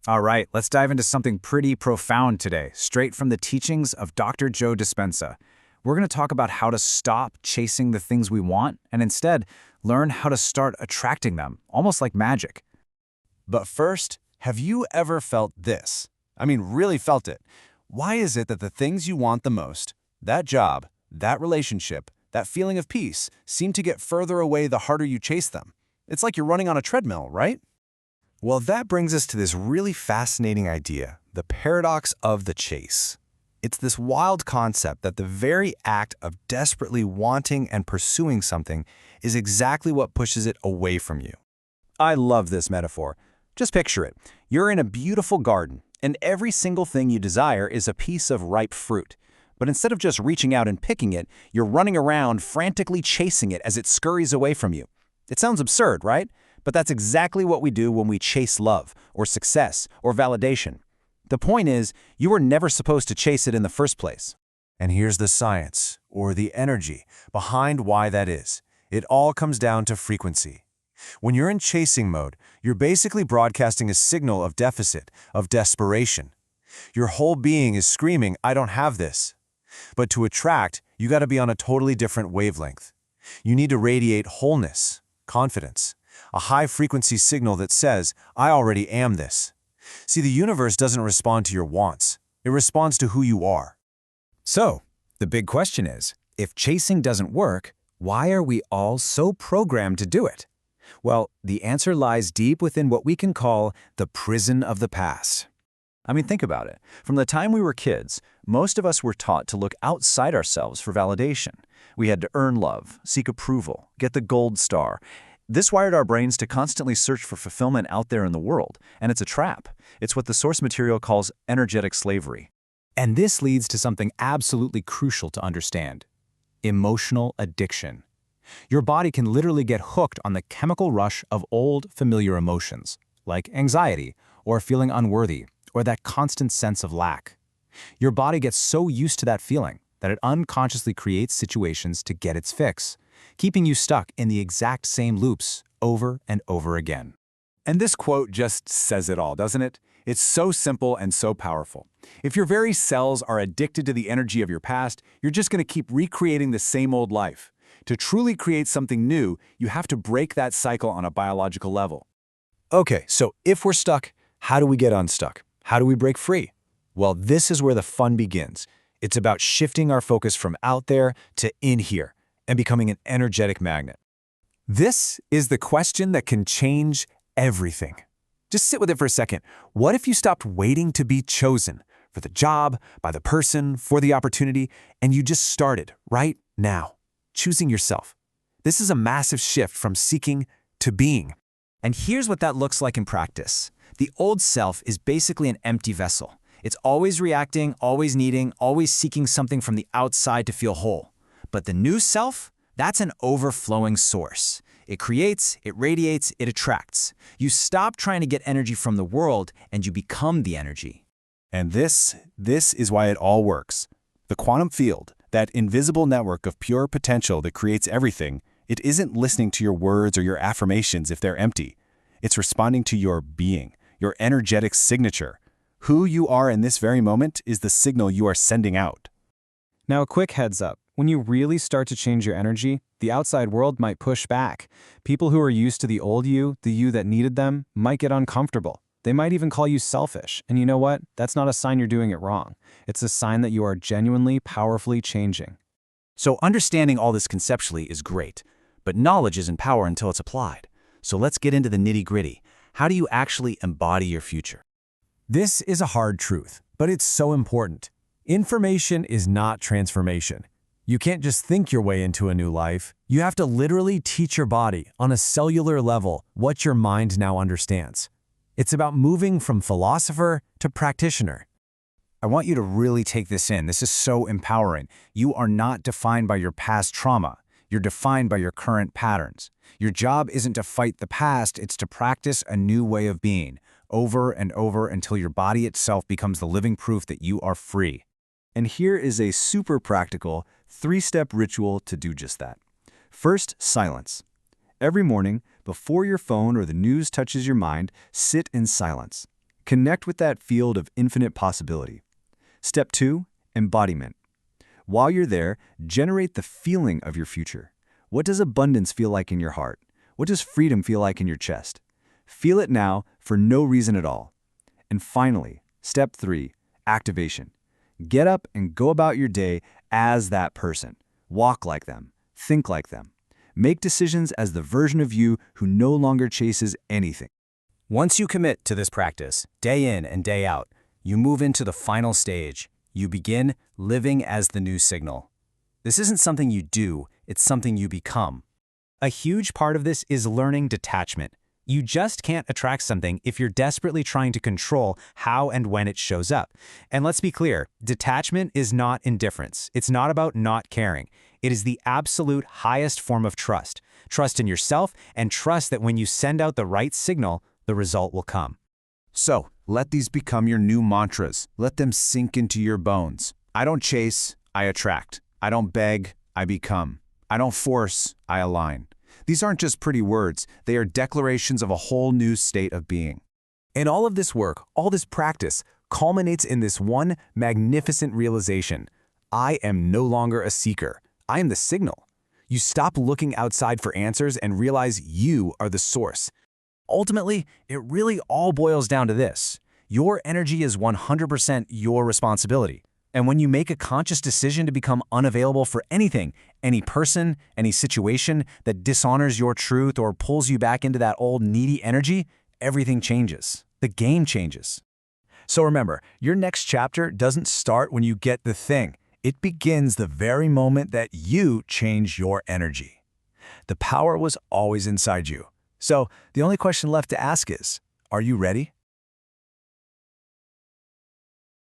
All right, let's dive into something pretty profound today, straight from the teachings of Dr. Joe Dispenza. We're going to talk about how to stop chasing the things we want and instead learn how to start attracting them, almost like magic. But first, have you ever felt this? I mean, really felt it. Why is it that the things you want the most, that job, that relationship, that feeling of peace, seem to get further away the harder you chase them? It's like you're running on a treadmill, right? Well, that brings us to this really fascinating idea, the paradox of the chase. It's this wild concept that the very act of desperately wanting and pursuing something is exactly what pushes it away from you. I love this metaphor. Just picture it. You're in a beautiful garden, and every single thing you desire is a piece of ripe fruit. But instead of just reaching out and picking it, you're running around frantically chasing it as it scurries away from you. It sounds absurd, right? But that's exactly what we do when we chase love, or success, or validation. The point is, you were never supposed to chase it in the first place. And here's the science, or the energy, behind why that is. It all comes down to frequency. When you're in chasing mode, you're basically broadcasting a signal of deficit, of desperation. Your whole being is screaming, "I don't have this." But to attract, you got to be on a totally different wavelength. You need to radiate wholeness, confidence, a high-frequency signal that says, "I already am this." See, the universe doesn't respond to your wants. It responds to who you are. So, the big question is, if chasing doesn't work, why are we all so programmed to do it? Well, the answer lies deep within what we can call the prison of the past. I mean, think about it. From the time we were kids, most of us were taught to look outside ourselves for validation. We had to earn love, seek approval, get the gold star. This wired our brains to constantly search for fulfillment out there in the world, and it's a trap. It's what the source material calls energetic slavery. And this leads to something absolutely crucial to understand: emotional addiction. Your body can literally get hooked on the chemical rush of old, familiar emotions, like anxiety, or feeling unworthy, or that constant sense of lack. Your body gets so used to that feeling that it unconsciously creates situations to get its fix, keeping you stuck in the exact same loops over and over again. And this quote just says it all, doesn't it? It's so simple and so powerful. If your very cells are addicted to the energy of your past, you're just going to keep recreating the same old life. To truly create something new, you have to break that cycle on a biological level. Okay, so if we're stuck, how do we get unstuck? How do we break free? Well, this is where the fun begins. It's about shifting our focus from out there to in here and becoming an energetic magnet. This is the question that can change everything. Just sit with it for a second. What if you stopped waiting to be chosen for the job, by the person, for the opportunity, and you just started right now, choosing yourself? This is a massive shift from seeking to being. And here's what that looks like in practice. The old self is basically an empty vessel. It's always reacting, always needing, always seeking something from the outside to feel whole. But the new self, that's an overflowing source. It creates, it radiates, it attracts. You stop trying to get energy from the world and you become the energy. And this is why it all works. The quantum field, that invisible network of pure potential that creates everything, it isn't listening to your words or your affirmations if they're empty. It's responding to your being, your energetic signature. Who you are in this very moment is the signal you are sending out. Now, a quick heads up. When you really start to change your energy, the outside world might push back. People who are used to the old you, the you that needed them, might get uncomfortable. They might even call you selfish. And you know what? That's not a sign you're doing it wrong. It's a sign that you are genuinely, powerfully changing. So understanding all this conceptually is great, but knowledge isn't power until it's applied. So let's get into the nitty-gritty. How do you actually embody your future? This is a hard truth, but it's so important. Information is not transformation. You can't just think your way into a new life. You have to literally teach your body on a cellular level what your mind now understands. It's about moving from philosopher to practitioner. I want you to really take this in. This is so empowering. You are not defined by your past trauma. You're defined by your current patterns. Your job isn't to fight the past, it's to practice a new way of being, over and over until your body itself becomes the living proof that you are free. And here is a super practical, 3-step ritual to do just that. First, silence. Every morning, before your phone or the news touches your mind, sit in silence. Connect with that field of infinite possibility. Step 2, embodiment. While you're there, generate the feeling of your future. What does abundance feel like in your heart? What does freedom feel like in your chest? Feel it now for no reason at all. And finally, step 3, activation. Get up and go about your day as that person. Walk like them. Think like them. Make decisions as the version of you who no longer chases anything. Once you commit to this practice, day in and day out, you move into the final stage. You begin living as the new signal. This isn't something you do, it's something you become. A huge part of this is learning detachment. You just can't attract something if you're desperately trying to control how and when it shows up. And let's be clear, detachment is not indifference. It's not about not caring. It is the absolute highest form of trust. Trust in yourself and trust that when you send out the right signal, the result will come. So, let these become your new mantras. Let them sink into your bones. I don't chase, I attract. I don't beg, I become. I don't force, I align. These aren't just pretty words, they are declarations of a whole new state of being. And all of this work, all this practice, culminates in this one magnificent realization. I am no longer a seeker. I am the signal. You stop looking outside for answers and realize you are the source. Ultimately, it really all boils down to this. Your energy is 100% your responsibility. And when you make a conscious decision to become unavailable for anything, any person, any situation that dishonors your truth or pulls you back into that old needy energy, everything changes. The game changes. So remember, your next chapter doesn't start when you get the thing. It begins the very moment that you change your energy. The power was always inside you. So the only question left to ask is, are you ready?